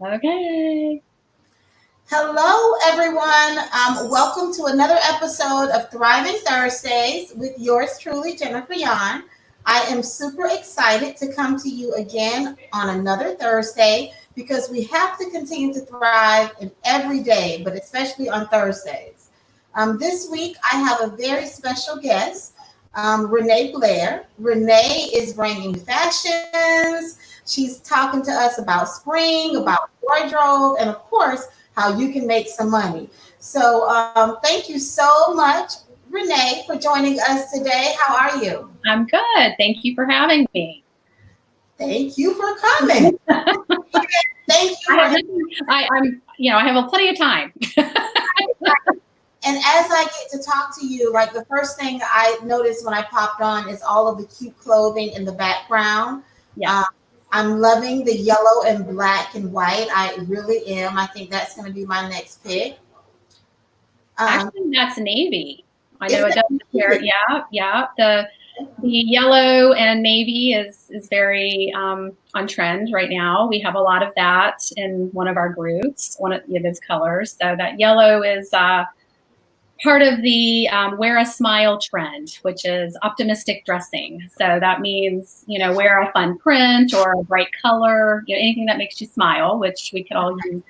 Okay. Hello, everyone. Welcome to another episode of Thriving Thursdays with yours truly, Jennifer Yon. I am super excited to come to you again on another Thursday because we have to continue to thrive in every day, but especially on Thursdays. This week, I have a very special guest, Renee Blair. Renee is bringing fashions. She's talking to us about spring, about wardrobe, and of course, how you can make some money. So, thank you so much, Renee, for joining us today. How are you? I'm good. Thank you for having me. Thank you for coming. Thank you for. I have plenty of time. And as I get to talk to you, like the first thing I noticed when I popped on is all of the cute clothing in the background. Yeah. I'm loving the yellow and black and white. I really am. I think that's going to be my next pick. Actually, that's navy. I know Is it that doesn't appear. navy? Yeah. The yellow and navy is very on trend right now. We have a lot of that in one of our groups, one of those colors. So that yellow is part of the wear a smile trend, which is optimistic dressing. So that means, wear a fun print or a bright color, anything that makes you smile, which we could all use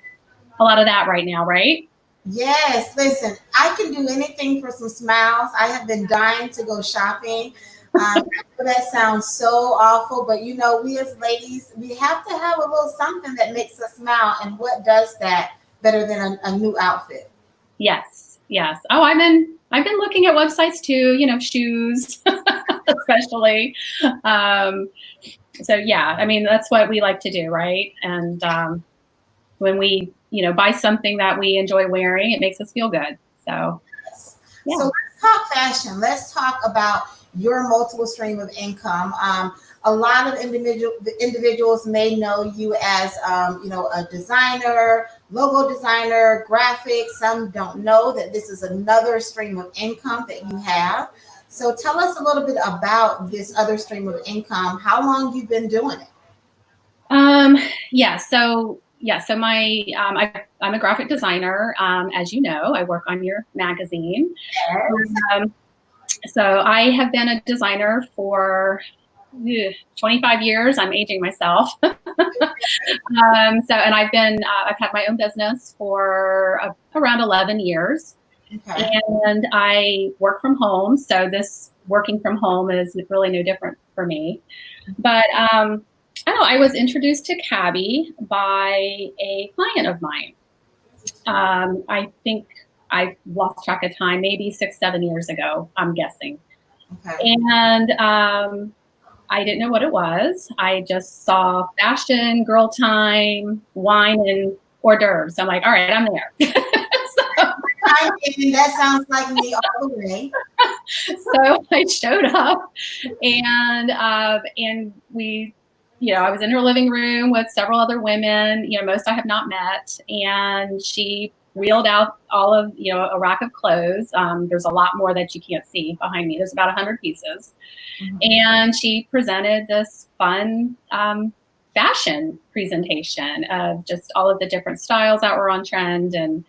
a lot of that right now, right? Yes, listen, I can do anything for some smiles. I have been dying to go shopping. I know that sounds so awful, but we as ladies, we have to have a little something that makes us smile. And what does that better than a new outfit? Yes. Oh, I've been looking at websites too, shoes, especially. So yeah, I mean, that's what we like to do, right? And when we, buy something that we enjoy wearing, it makes us feel good. So, yeah. So let's talk fashion. Let's talk about your multiple stream of income. A lot of individuals may know you as, a designer, logo designer, graphics. Some don't know that this is another stream of income that you have. So tell us a little bit about this other stream of income. How long you've been doing it? So I'm a graphic designer. As you know, I work on your magazine. Yes. So I have been a designer for 25 years. I'm aging myself. And I've had my own business for around 11 years. Okay. And I work from home. So this working from home is really no different for me. But I don't know, I was introduced to Cabi by a client of mine. I think I lost track of time, maybe 6-7 years ago, I'm guessing. Okay. And I didn't know what it was. I just saw fashion, girl time, wine, and hors d'oeuvres. So I'm like, all right, I'm there. That sounds like me all the way. So I showed up, and we, I was in her living room with several other women. Most I have not met, and she wheeled out all of a rack of clothes. There's a lot more that you can't see behind me. There's about 100 pieces, and she presented this fun fashion presentation of just all of the different styles that were on trend and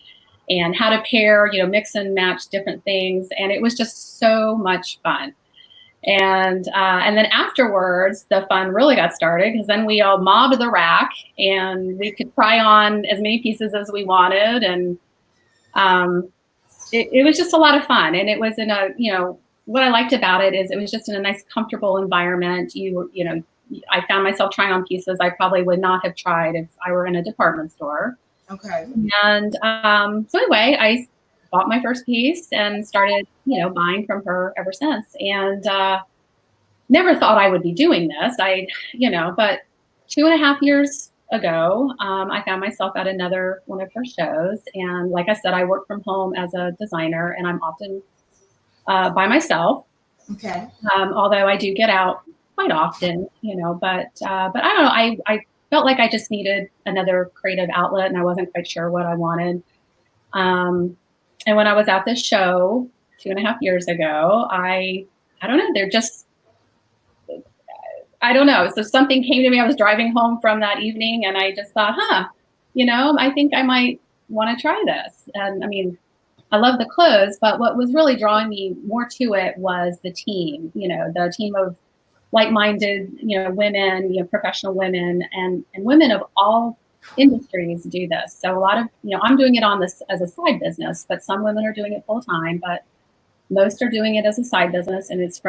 how to pair, mix and match different things. And it was just so much fun. And then afterwards, the fun really got started because then we all mobbed the rack and we could try on as many pieces as we wanted. And it was just a lot of fun. And it was in what I liked about it is it was just in a nice, comfortable environment. I found myself trying on pieces I probably would not have tried if I were in a department store. Okay. And so anyway, I bought my first piece and started, buying from her ever since. And never thought I would be doing this. But 2.5 years ago, I found myself at another one of her shows. And like I said, I work from home as a designer, and I'm often by myself. Okay. Although I do get out quite often, but I don't know. I felt like I just needed another creative outlet, and I wasn't quite sure what I wanted. And when I was at this show 2.5 years ago, I don't know. I don't know. So something came to me. I was driving home from that evening, and I just thought, I think I might want to try this. And I mean, I love the clothes, but what was really drawing me more to it was the team, the team of like-minded, women, professional women and women of all industries do this. So a lot of, I'm doing it on this as a side business, but some women are doing it full time, but most are doing it as a side business. And it's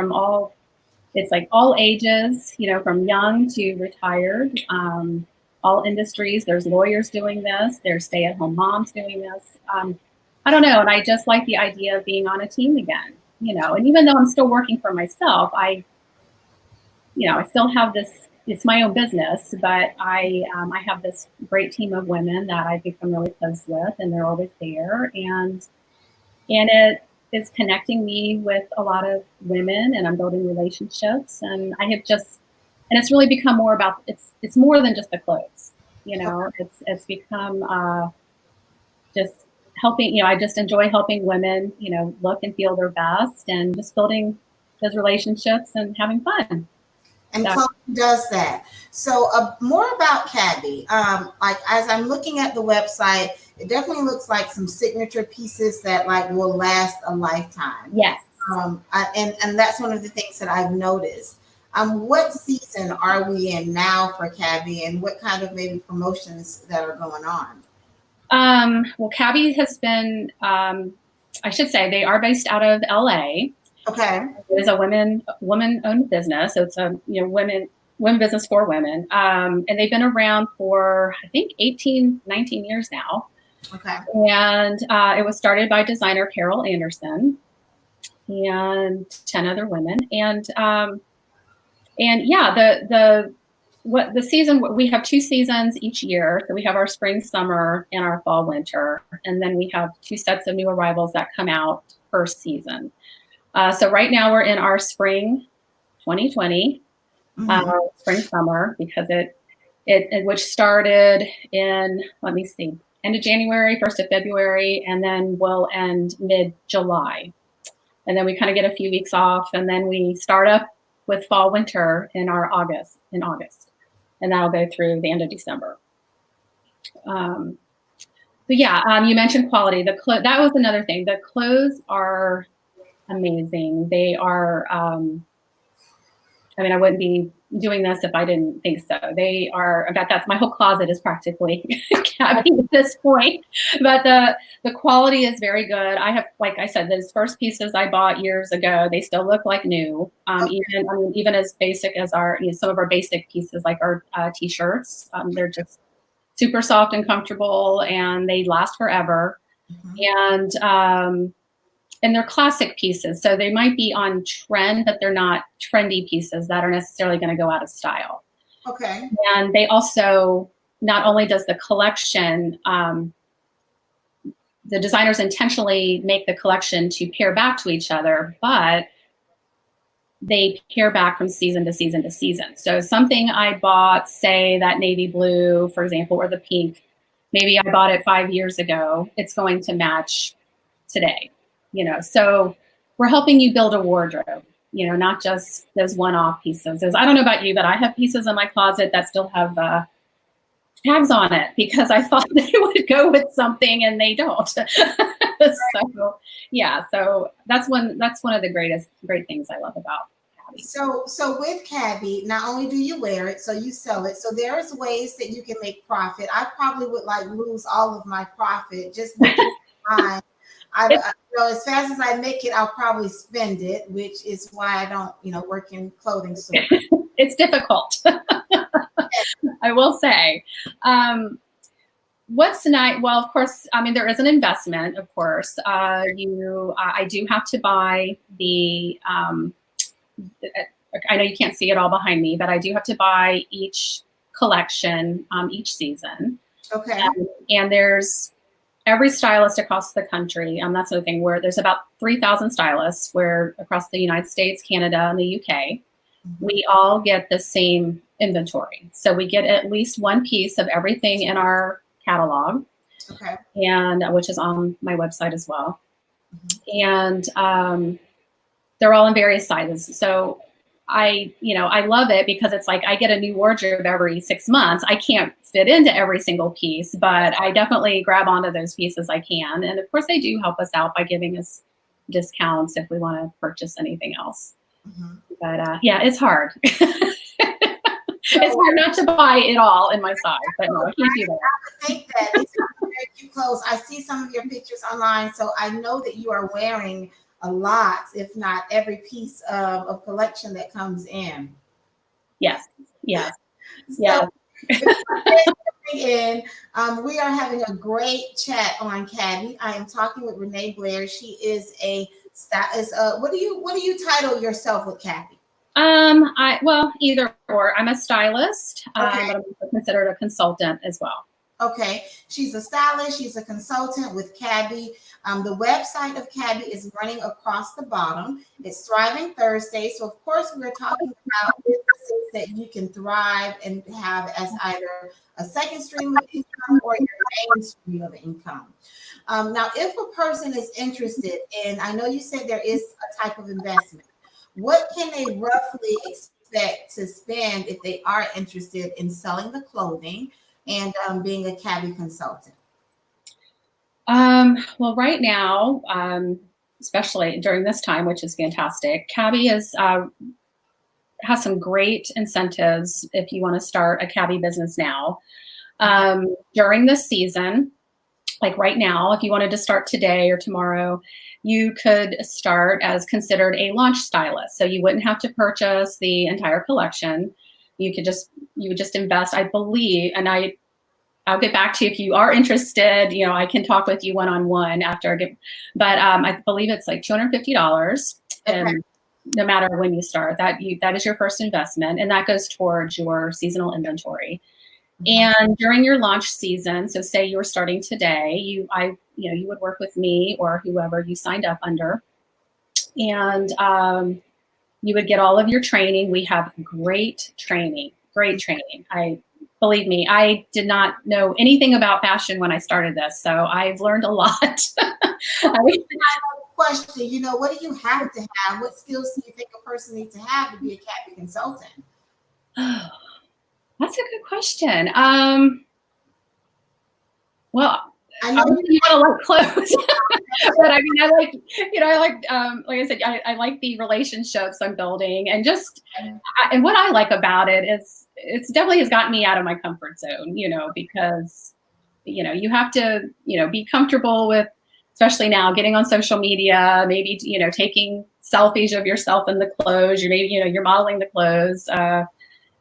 like all ages, from young to retired, all industries. There's lawyers doing this. There's stay-at-home moms doing this. I don't know. And I just like the idea of being on a team again, and even though I'm still working for myself, I still have this, it's my own business, but I have this great team of women that I become really close with, and they're always there. And it is connecting me with a lot of women, and I'm building relationships, and and it's really become more about, it's more than just the clothes, it's become just helping, I just enjoy helping women, look and feel their best, and just building those relationships and having fun. And clothing does that. So more about Cabi. Like as I'm looking at the website, it definitely looks like some signature pieces that like will last a lifetime. Yes. And that's one of the things that I've noticed. What season are we in now for Cabi, and what kind of maybe promotions that are going on? Well, Cabi has been, I should say, they are based out of LA. Okay. It is a woman-owned business. So it's a women business for women, and they've been around for I think 18, 19 years now. Okay. And it was started by designer Carol Anderson and 10 other women. And yeah, the season, we have 2 seasons each year. So we have our spring, summer, and our fall, winter, and then we have 2 sets of new arrivals that come out per season. So right now we're in our spring 2020, spring summer, because it which started in, let me see, end of January, 1st of February, and then will end mid-July. And then we kind of get a few weeks off, and then we start up with fall winter in August, and that'll go through the end of December. But yeah, you mentioned quality. That was another thing. The clothes are amazing. They are, I mean, I wouldn't be doing this if I didn't think so. They are, in fact, that's my whole closet is practically Cabi at this point. But the quality is very good. I have, like I said, those first pieces I bought years ago, they still look like new. Even as basic as some of our basic pieces, like our t-shirts, they're just super soft and comfortable, and they last forever. And they're classic pieces. So they might be on trend, but they're not trendy pieces that are necessarily going to go out of style. Okay. And they also, not only does the collection, the designers intentionally make the collection to pair back to each other, but they pair back from season to season to season. So something I bought, say that navy blue, for example, or the pink, maybe I bought it 5 years ago, it's going to match today. So we're helping you build a wardrobe, not just those one-off pieces. I don't know about you, but I have pieces in my closet that still have tags on it because I thought they would go with something and they don't. So yeah, so that's one of the great things I love about Cabi. So with Cabi, not only do you wear it, so you sell it. So there's ways that you can make profit. I probably would lose all of my profit just because mine. As fast as I make it, I'll probably spend it, which is why I don't, work in clothing stores. It's difficult. I will say. What's nice? Well, of course, I mean, there is an investment, of course. I do have to buy the, I know you can't see it all behind me, but I do have to buy each collection each season. Okay. And there's every stylist across the country. That's the thing, where there's about 3,000 stylists where across the United States, Canada, and the UK, we all get the same inventory. So we get at least one piece of everything in our catalog, and which is on my website as well. And they're all in various sizes. So I love it because it's like I get a new wardrobe every 6 months. I can't fit into every single piece, but I definitely grab onto those pieces I can. And of course, they do help us out by giving us discounts if we want to purchase anything else. Mm-hmm. But yeah, it's hard. It's hard not to buy it all in my size, but no, I can't do that. I would think that these are very cute clothes. I see some of your pictures online, so I know that you are wearing a lot, if not every piece of collection that comes in. Yes, yes, So, yes. in, we are having a great chat on Cabi. I am talking with Renee Blair. She is a what do you title yourself with Cabi? Well, either or. I'm a stylist, Okay. but I'm also considered a consultant as well. Okay, she's a stylist. She's a consultant with Cabi. The website of Cabi is running across the bottom. It's Thriving Thursday. So, of course, we're talking about businesses that you can thrive and have as either a second stream of income or your main stream of income. Now, if a person is interested in, I know you said there is a type of investment. What can they roughly expect to spend if they are interested in selling the clothing and being a Cabi consultant? Well, right now, especially during this time, which is fantastic, Cabi has some great incentives if you want to start a Cabi business now. During this season, like right now, if you wanted to start today or tomorrow, you could start as considered a launch stylist. So you wouldn't have to purchase the entire collection. You would just invest, I believe, and I'll get back to you if you are interested. I can talk with you one-on-one after I get, but I believe it's like $250. Okay. No matter when you start, that is your first investment, and that goes towards your seasonal inventory. And during your launch season, so say you were starting today, you would work with me or whoever you signed up under, and you would get all of your training. We have great training. Believe me, I did not know anything about fashion when I started this, so I've learned a lot. Question, what do you have to have? What skills do you think a person needs to have to be a Cabi consultant? That's a good question. Well, I know you want to like clothes, but I mean, like I said, I like the relationships I'm building, and and what I like about it is it's definitely has gotten me out of my comfort zone, because, you have to, be comfortable with, especially now getting on social media, maybe, taking selfies of yourself in the clothes, you're modeling the clothes.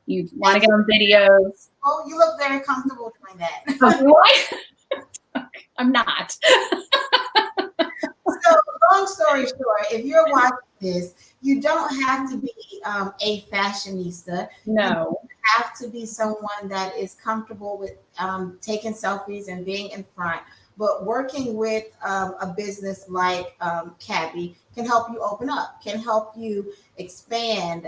You want to get on videos. Oh, you look very comfortable doing that. I'm not. So, long story short, if you're watching this, you don't have to be a fashionista. No. You have to be someone that is comfortable with taking selfies and being in front. But working with a business like Cabi can help you open up, can help you expand.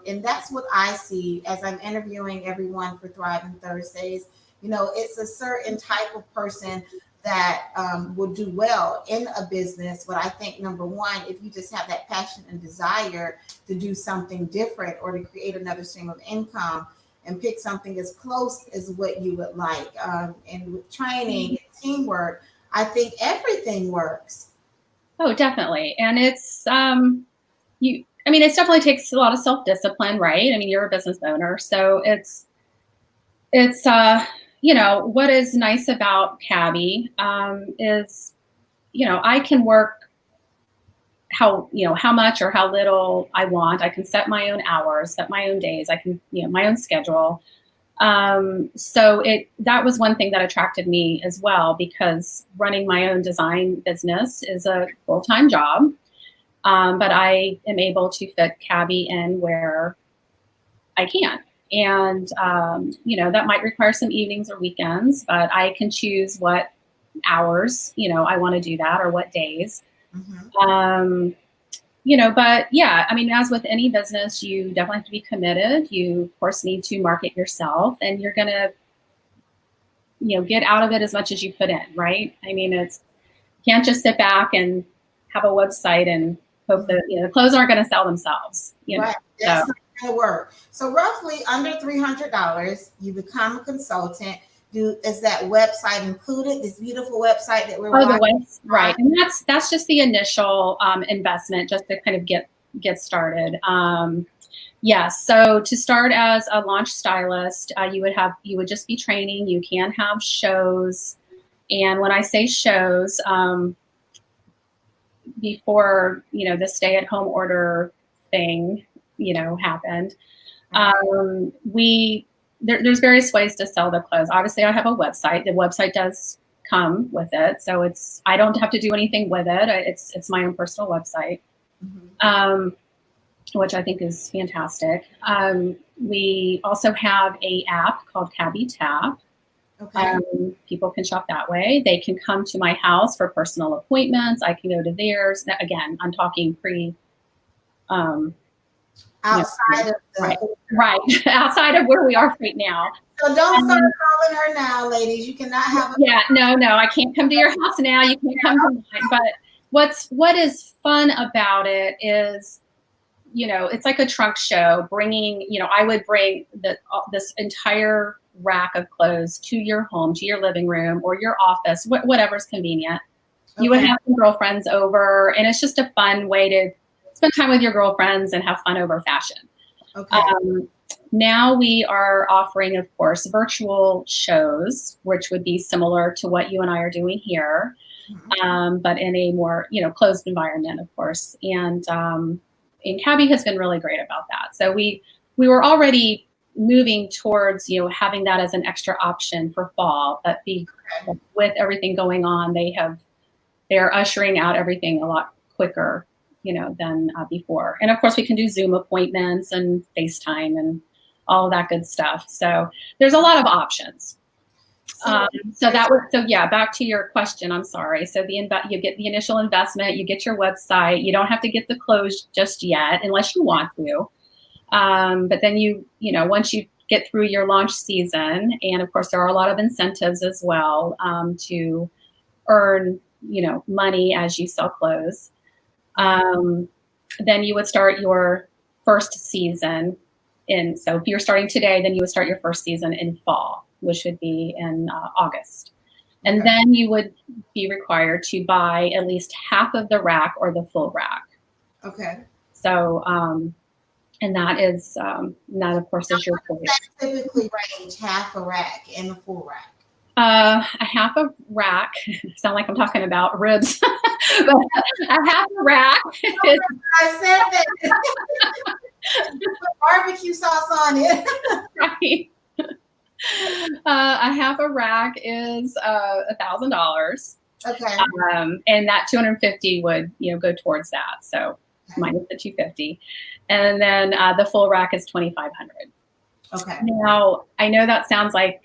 And that's what I see as I'm interviewing everyone for Thriving Thursdays. It's a certain type of person that will do well in a business. But I think, number one, if you just have that passion and desire to do something different or to create another stream of income and pick something as close as what you would like, and with training and teamwork, I think everything works. Oh, definitely. And it's, it definitely takes a lot of self-discipline, right? I mean, you're a business owner, so it's what is nice about Cabi is, I can work how much or how little I want. I can set my own hours, set my own days. I can, my own schedule. So that was one thing that attracted me as well, because running my own design business is a full-time job. But I am able to fit Cabi in where I can. And, that might require some evenings or weekends, but I can choose what hours, I want to do that, or what days. Mm-hmm. But yeah, I mean, as with any business, you definitely have to be committed. You, of course, need to market yourself, and you're going to, get out of it as much as you put in, right? I mean, you can't just sit back and have a website and hope that, the clothes aren't going to sell themselves. Right. That's not going to work. So roughly under $300, you become a consultant. is that website included? This beautiful website that we're watching? The website, right. And that's just the initial investment, just to kind of get started. Yes. So to start as a launch stylist, you would just be training. You can have shows. And when I say shows, before, the stay-at-home order thing, happened, there's various ways to sell the clothes. Obviously, I have a website. The website does come with it. So I don't have to do anything with it. It's my own personal website. Mm-hmm. Which I think is fantastic. We also have a app called Cabi Tap. Okay. People can shop that way. They can come to my house for personal appointments. I can go to theirs. Again, I'm talking outside of right outside of where we are right now. So don't start calling her now, ladies. You cannot have no, I can't come to your house now. You can't come to mine. But what is fun about it is, it's like a trunk show. I would bring this entire rack of clothes to your home, to your living room or your office, whatever's convenient. Okay. You would have some girlfriends over, and it's just a fun way to spend time with your girlfriends and have fun over fashion. Okay. Now we are offering, of course, virtual shows, which would be similar to what you and I are doing here, but in a more, closed environment, of course. And Cabi has been really great about that. So we were already moving towards, having that as an extra option for fall, but with everything going on, they're ushering out everything a lot quicker, than before. And of course we can do Zoom appointments and FaceTime and all of that good stuff. So there's a lot of options. Back to your question. I'm sorry. So you get the initial investment, you get your website. You don't have to get the clothes just yet, unless you want to. But then once you get through your launch season, and of course there are a lot of incentives as well to earn, money as you sell clothes. Then you would start your first season so if you're starting today, then you would start your first season in fall, which would be in August. And then you would be required to buy at least half of the rack or the full rack. Okay. So, and that is, that of course is your choice. Typically range half a rack and a full rack. A half a rack, sound like I'm talking about ribs, but a half a rack. I said that. Put barbecue sauce on it. Right. A half a rack is $1,000. Okay. And that $250 would go towards that. So minus the $250, and then the full rack is $2,500. Okay. Now I know that sounds like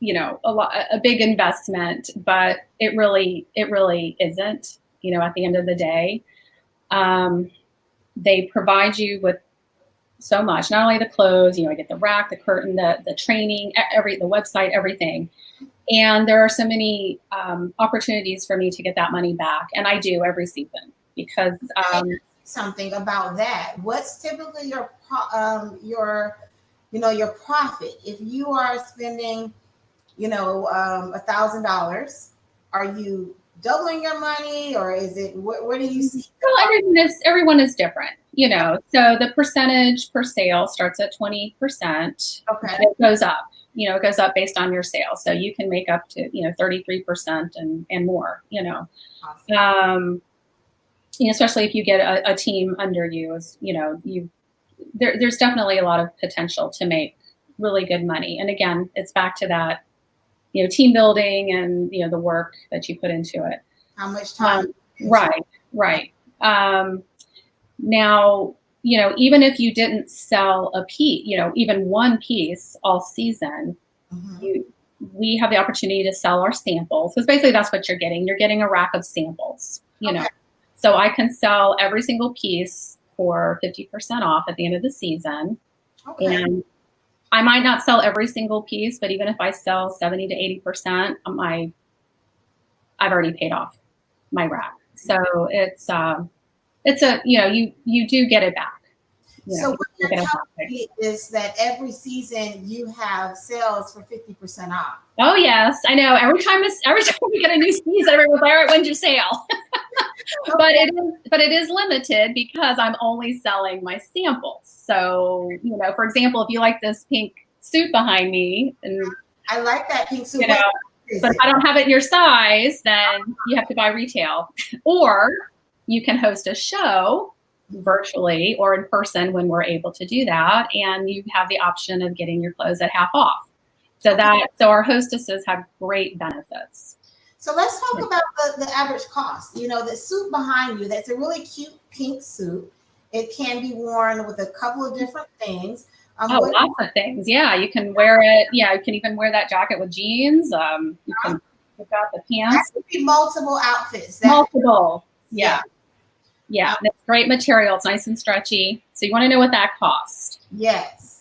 a big investment, but it really isn't. At the end of the day, they provide you with so much, not only the clothes, I get the rack, the curtain, the training, the website, everything. And there are so many opportunities for me to get that money back. And I do every season because something about that. What's typically your profit? If you are spending, $1,000, are you doubling your money, or is it, where do you see? Well, everyone is different, so the percentage per sale starts at 20%. Okay. It goes up, it goes up based on your sales. So you can make up to, 33% and more, Awesome. Especially if you get a team under you, there's definitely a lot of potential to make really good money. And again, it's back to that, team building and, the work that you put into it. How much time? Right. Now, even if you didn't sell a piece, even one piece all season, we have the opportunity to sell our samples. Because basically that's what you're getting. You're getting a rack of samples, Okay. So I can sell every single piece for 50% off at the end of the season. Okay. And I might not sell every single piece, but even if I sell 70 to 80%, I've already paid off my rack. So it's you do get it back. So what you're you're going to telling want to. me is that every season you have sales for 50% off. Oh yes, I know. Every time we get a new season, everyone's like, "All right, when's your sale?" But it is limited because I'm only selling my samples. So, for example, if you like this pink suit behind me, and I like that pink suit. but if I don't have it in your size, then you have to buy retail. Or you can host a show virtually or in person when we're able to do that, and you have the option of getting your clothes at half off. So our hostesses have great benefits. So let's talk about the average cost. The suit behind you, that's a really cute pink suit. It can be worn with a couple of different things. Lots of things. Yeah, you can wear it. Yeah, you can even wear that jacket with jeans. You can pick out the pants. That could be multiple outfits. Multiple. Yeah. And it's great material. It's nice and stretchy. So you want to know what that costs. Yes.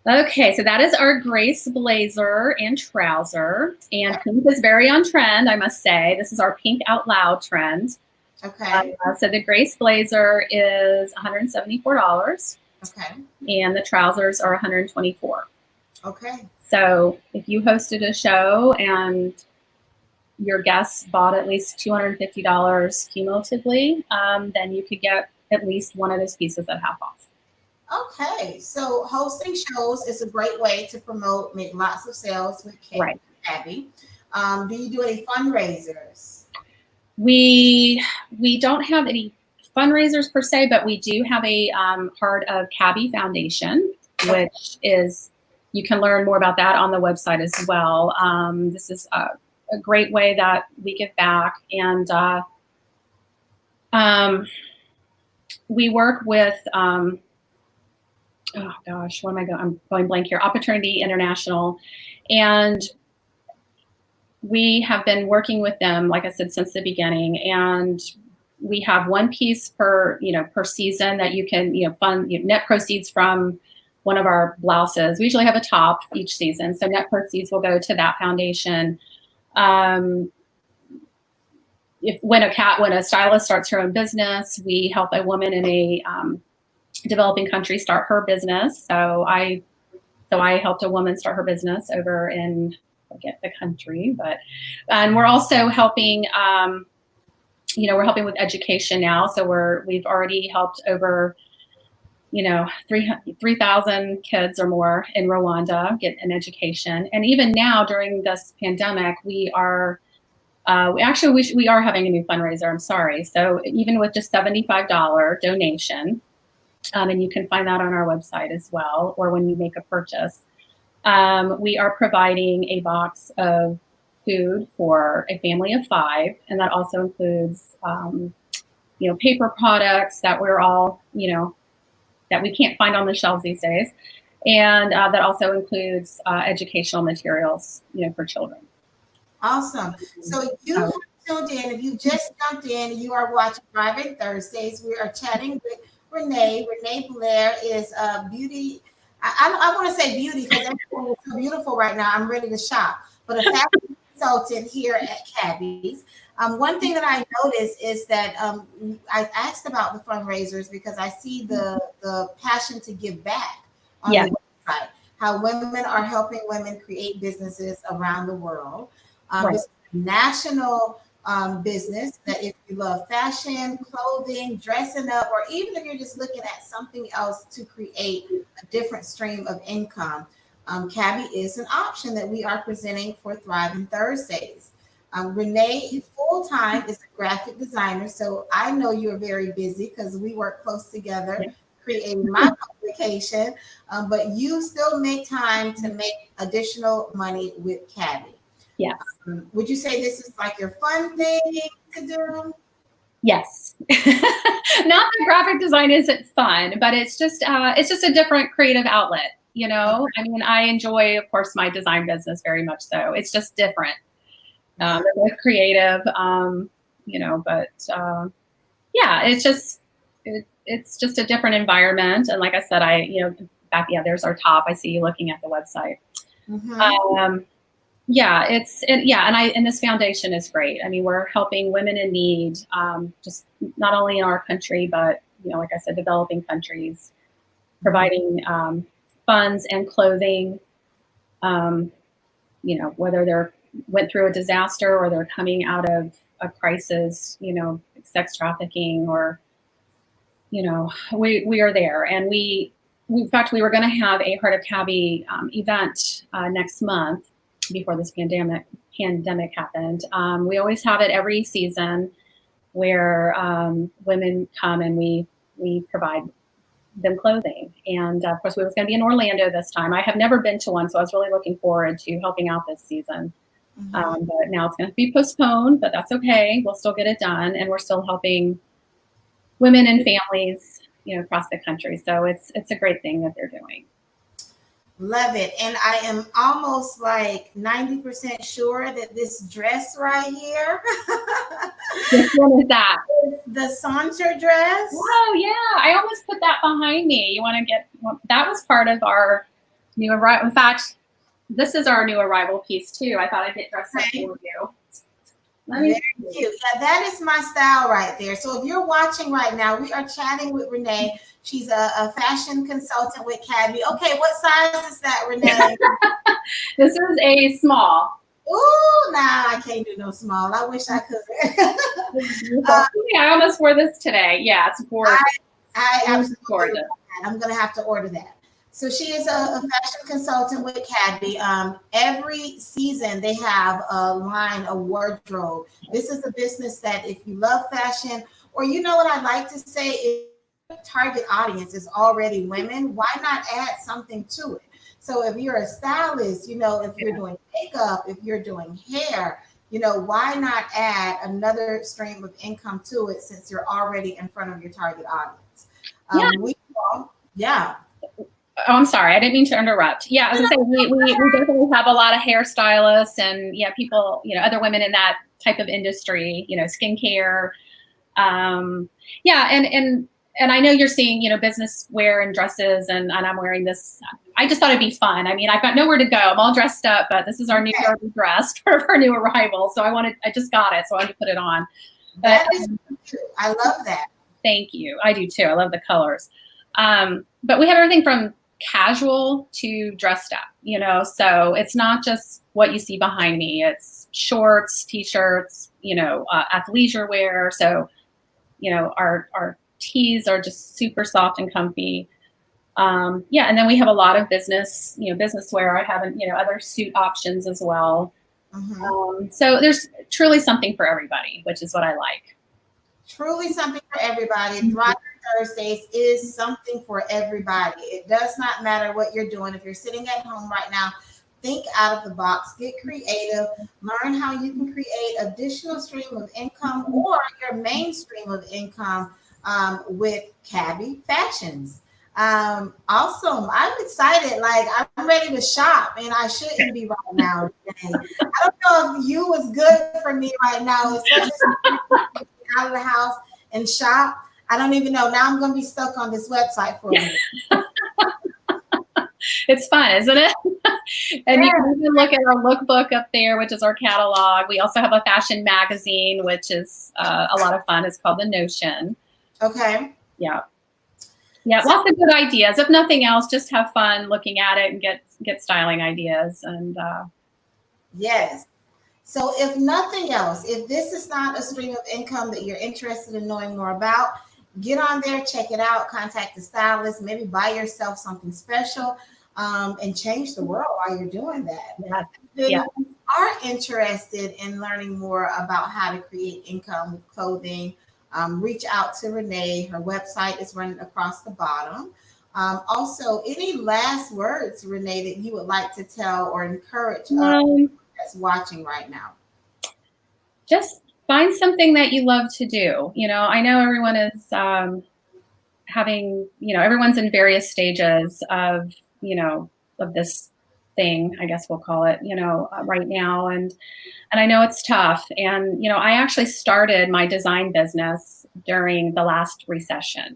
Okay, so that is our Grace blazer and trouser. And pink is very on trend, I must say. This is our pink out loud trend. Okay. So the Grace blazer is $174. Okay. And the trousers are $124. Okay. So if you hosted a show and your guests bought at least $250 cumulatively, then you could get at least one of those pieces at half off. Okay, so hosting shows is a great way to promote, make lots of sales with Cabi. Do you do any fundraisers? We don't have any fundraisers per se, but we do have a part of Cabi Foundation, which is, you can learn more about that on the website as well. This is a great way that we give back, and we work with oh gosh, what am I going? I'm going blank here. Opportunity International, and we have been working with them, like I said, since the beginning. And we have one piece per season that you can fund net proceeds from one of our blouses. We usually have a top each season, so net proceeds will go to that foundation. When a stylist starts her own business, we help a woman in a developing country start her business. So I helped a woman start her business over in, I forget the country, and we're also helping, we're helping with education now. So we've already helped over, 3,000 kids or more in Rwanda get an education. And even now during this pandemic, we are having a new fundraiser. I'm sorry. So even with just $75 donation, and you can find that on our website as well, or when you make a purchase. We are providing a box of food for a family of 5, and that also includes, paper products that we're all, that we can't find on the shelves these days, and that also includes educational materials, for children. Awesome. So you have tuned in. If you just jumped in, you are watching Thriving Thursdays. We are chatting with Renee. Renee Blair is a beauty. I want to say beauty because everyone is so beautiful right now. I'm ready to shop. But a fashion consultant here at Cabi's. One thing that I noticed is that I asked about the fundraisers because I see the passion to give back on the website. How women are helping women create businesses around the world. It's a national business that if you love fashion, clothing, dressing up, or even if you're just looking at something else to create a different stream of income, Cabi is an option that we are presenting for Thriving Thursdays. Renee full-time is a graphic designer, so I know you're very busy because we work close together creating my publication, but you still make time to make additional money with Cabi. Yes. Would you say this is like your fun thing to do? Yes. Not that graphic design isn't fun, but it's just a different creative outlet. I mean, I enjoy, of course, my design business very much so. It's just different. They're both creative, but it's just a different environment. And like I said, there's our top. I see you looking at the website. Mm-hmm. And this foundation is great. I mean, we're helping women in need, just not only in our country, but like I said, developing countries. providing funds and clothing, whether they're went through a disaster or they're coming out of a crisis, sex trafficking, or, we are there. And in fact, we were going to have a Heart of Cabi event next month before this pandemic happened. We always have it every season where women come and we provide them clothing. And of course, we was going to be in Orlando this time. I have never been to one, so I was really looking forward to helping out this season. But now it's going to be postponed, but that's okay. We'll still get it done, and we're still helping women and families, across the country. So it's a great thing that they're doing. Love it. And I am almost like 90% sure that this dress right here. Which one is that? The saunter dress. Oh, yeah. I almost put that behind me. You want to get, that was part of our new arrival. In fact, this is our new arrival piece too. I thought I'd get dressed up for you. Very cute. Yeah, that is my style right there. So if you're watching right now, we are chatting with Renee. She's a fashion consultant with Cabi. Okay, what size is that, Renee? This is a small. Ooh, nah, I can't do no small. I wish I could. I almost wore this today. Yeah, it's gorgeous. I absolutely gorgeous. I'm going to have to order that. So she is a fashion consultant with Cabi. Every season they have a line, a wardrobe. This is a business that if you love fashion, or what I like to say is target audience is already women, why not add something to it? So if you're a stylist, if you're doing makeup, if you're doing hair, why not add another stream of income to it since you're already in front of your target audience? Oh, I'm sorry. I didn't mean to interrupt. Yeah, I was going to say, we definitely have a lot of hairstylists and people, other women in that type of industry, skincare. And I know you're seeing, business wear and dresses, and I'm wearing this. I just thought it'd be fun. I mean, I've got nowhere to go. I'm all dressed up, but this is our new dress for our new arrival. So I just got it. So I wanted to put it on. That is true. I love that. Thank you. I do too. I love the colors. But we have everything from casual to dressed up, so it's not just what you see behind me. It's shorts, t-shirts, athleisure wear. So, our tees are just super soft and comfy. And then we have a lot of business wear. I have, other suit options as well. So there's truly something for everybody, which is what I like. Truly something for everybody. Thriving Thursdays is something for everybody. It does not matter what you're doing. If you're sitting at home right now, think out of the box, get creative, learn how you can create additional stream of income or your main stream of income with Cabi Fashions. Awesome. I'm excited. Like, I'm ready to shop, and I shouldn't be right now. I don't know if you was good for me right now, especially out of the house and shop. I don't even know. Now I'm going to be stuck on this website for a minute. It's fun, isn't it? And you can even look at our lookbook up there, which is our catalog. We also have a fashion magazine, which is a lot of fun. It's called The Notion. Okay. Yeah. Yeah, lots of good ideas. If nothing else, just have fun looking at it and get styling ideas. And yes. So if nothing else, if this is not a stream of income that you're interested in knowing more about, get on there, check it out, contact the stylist, maybe buy yourself something special, and change the world while you're doing that. If you are interested in learning more about how to create income with clothing, reach out to Renee. Her website is running across the bottom. Also, any last words, Renee, that you would like to tell or encourage that's watching right now? Just find something that you love to do. I know everyone is having, everyone's in various stages of, of this thing, I guess we'll call it, right now. And I know it's tough. And, I actually started my design business during the last recession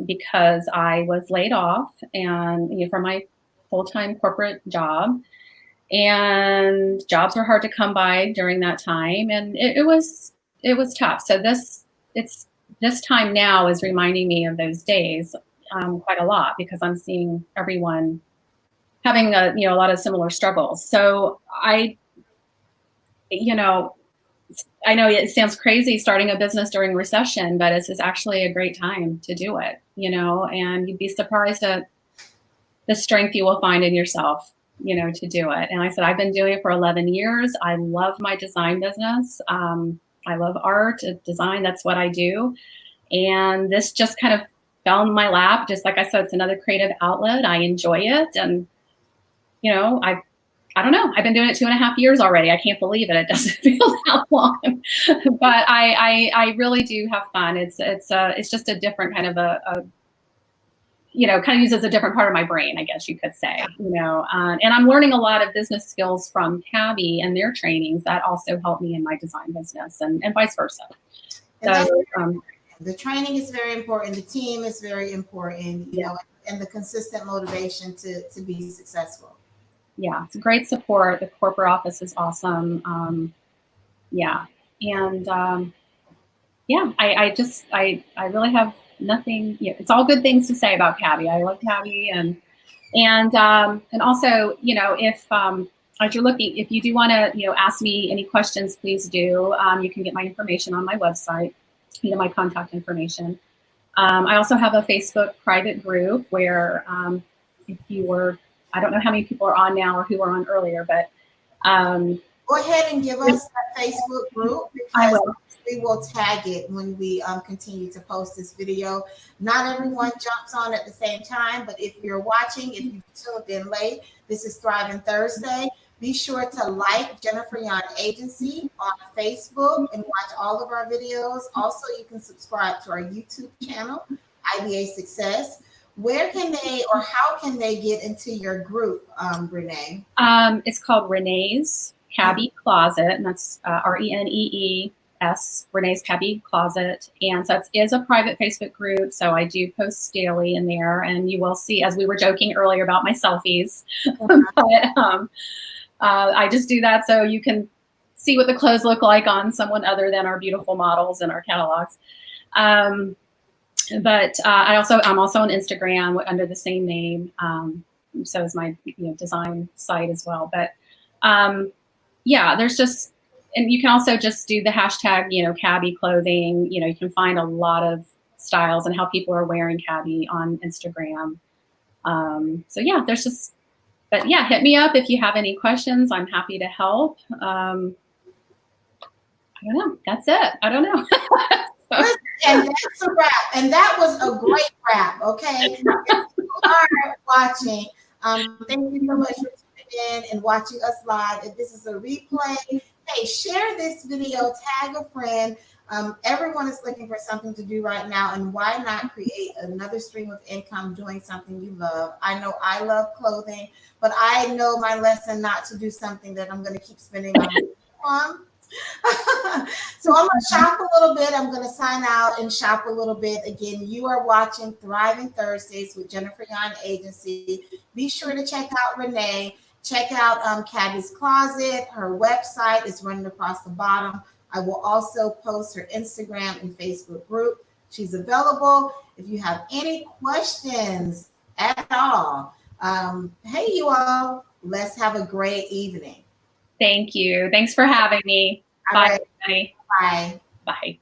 because I was laid off and, from my full-time corporate job. And jobs were hard to come by during that time, and it was tough. So this time now is reminding me of those days. quite a lot because I'm seeing everyone having a lot of similar struggles. So I know it sounds crazy starting a business during recession, but it's actually a great time to do it, and you'd be surprised at the strength you will find in yourself, to do it. And I said, I've been doing it for 11 years. I love my design business. I love art, design. That's what I do. And this just kind of fell in my lap. Just like I said, it's another creative outlet. I enjoy it. And, I don't know. I've been doing it 2.5 years already. I can't believe it. It doesn't feel that long, but I really do have fun. It's just a different kind of kind of uses a different part of my brain, I guess you could say, and I'm learning a lot of business skills from Cabi and their trainings that also help me in my design business and vice versa. And so, the training is very important. The team is very important, and the consistent motivation to be successful. Yeah, it's great support. The corporate office is awesome. And I really have nothing. It's all good things to say about Cabi. I love Cabi, and also, if as you're looking, if you do want to, ask me any questions, please do. You can get my information on my website. My contact information. I also have a Facebook private group where if you were, I don't know how many people are on now or who were on earlier, but go ahead and give us that Facebook group because we will tag it when we continue to post this video. Not everyone jumps on at the same time, but if you're watching, if you've tuned in late, this is Thriving Thursday. Be sure to like Jennifer Yon Agency on Facebook and watch all of our videos. Also, you can subscribe to our YouTube channel, IBA Success. Where can they or how can they get into your group, Renee? It's called Renee's Cabi Closet, and that's RENEES, Renee's Cabi Closet. And so it is a private Facebook group, so I do post daily in there, and you will see, as we were joking earlier about my selfies, but I just do that so you can see what the clothes look like on someone other than our beautiful models and our catalogs. But I'm also on Instagram under the same name. So is my design site as well. But there's just, and you can also just do the hashtag Cabi clothing. You can find a lot of styles and how people are wearing Cabi on Instagram. There's just. But hit me up if you have any questions. I'm happy to help. I don't know. That's it. I don't know. And that's a wrap. And that was a great wrap. Okay. If you are watching, thank you so much for tuning in and watching us live. If this is a replay, hey, share this video, tag a friend. Everyone is looking for something to do right now, and why not create another stream of income doing something you love? I know I love clothing, but I know my lesson not to do something that I'm going to keep spending my money on. So I'm going to shop a little bit. I'm going to sign out and shop a little bit. Again, you are watching Thriving Thursdays with Jennifer Yon Agency. Be sure to check out Renee. Check out Cabi's Closet. Her website is running across the bottom. I will also post her Instagram and Facebook group. She's available. If you have any questions at all, hey, you all, let's have a great evening. Thank you. Thanks for having me. All Bye, right. everybody. Bye. Bye.